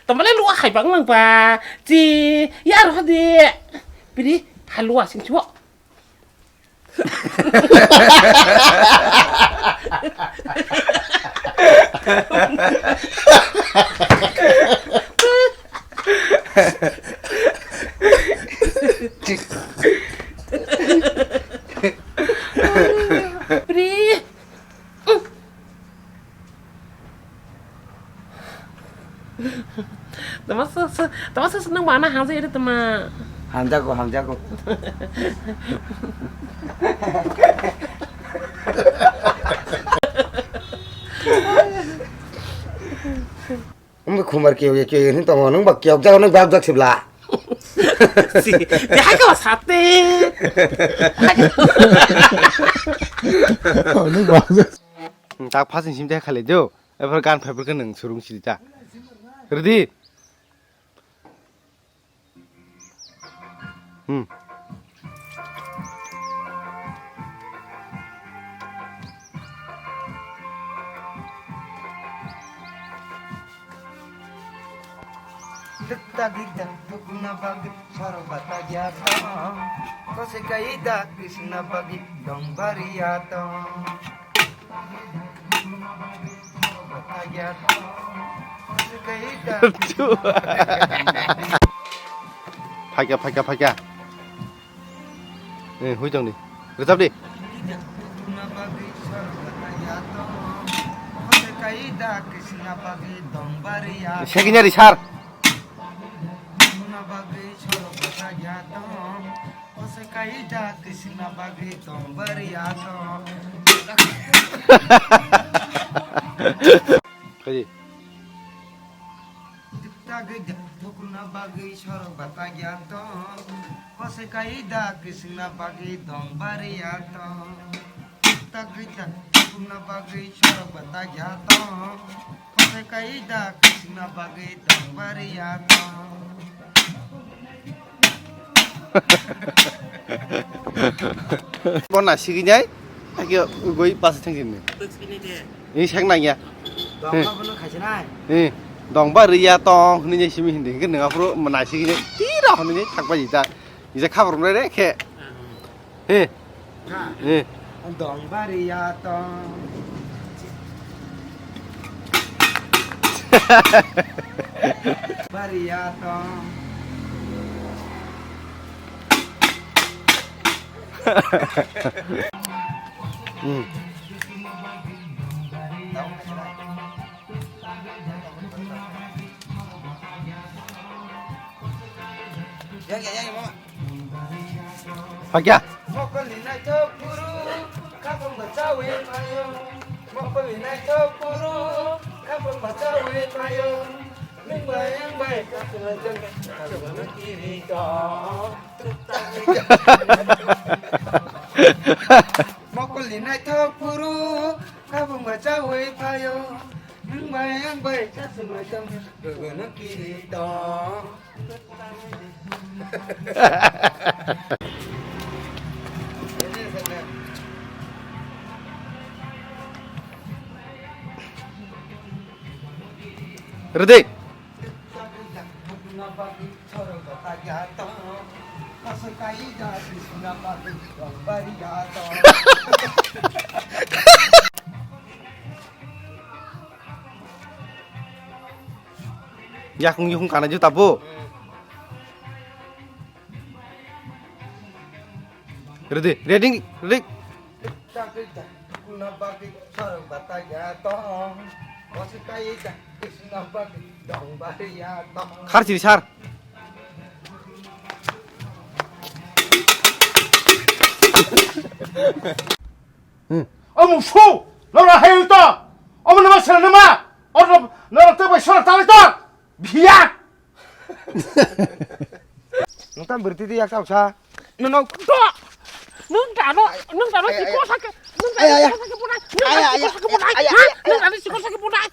tao mà lấy lúa hải bằng bằng bà chị ya rồi đi đi đi hai lúa xin chúa đi tao mà seneng mana hal sih itu teman ham자고 ông khumar kêu kêu những tao nó bạc kêu cho nó bao giặc xịp lạ si dia hai kau sate 딱 파신 심대 칼레죠 에버 간 페브르는 수룽 실자 그러디 Detak-detak tukuna bagi sarabata jata Kose kaida Krishna bagi dong bariyato Sarabata jata Kose kaida 파기야 네 호정님 그잡디 Tukuna bagi sarabata jata Kose kaida Krishna bagi dong bariyato 세기냐리 살 Bagi sarabata jata Kose kaida Krishna bagi dong bariyato 그지 Detak-detak tukuna bagi sarabata jata Kose kaida Krishna bagi dong bariyato Detak-detak tukuna bagi sarabata jata Kose kaida Krishna bagi dong bariyato 뭐나 시기냐 이게 거기 빠스 챙겼네 이 생나냐 Dong apa lu kasih naik? 예 덩바르야 덩 하는 게 심이 힘든 그 내가 앞으로 뭐 나시기냐 띠라 하는 게 작발 이제 카브로 그래 이렇게 예 Dong bariyato Bariyato Yang mama 파기야 Mokolina chokuru kapon bacawe mayo Mokolina chokuru kapon bacawe mayo Ning bayang bay kapon jeng kapon kiri to Mokolina chokuru kapon bacawe mayo Ning bayang bay kapon jeng kapon kiri to 그러디 야 공유 가는 줄 따부 그러디 레딩 가르치 살 어머 푸 너라 해였다 어머 너만 살아남아 어머 너라 때문에 살아 따랐다 미안 Nonton berarti ya kau sa. nung trả nó chỉ có sakit nung trả nó chỉ có sakit punai nung trả nó chỉ có sakit punai nung trả nó chỉ có sakit punai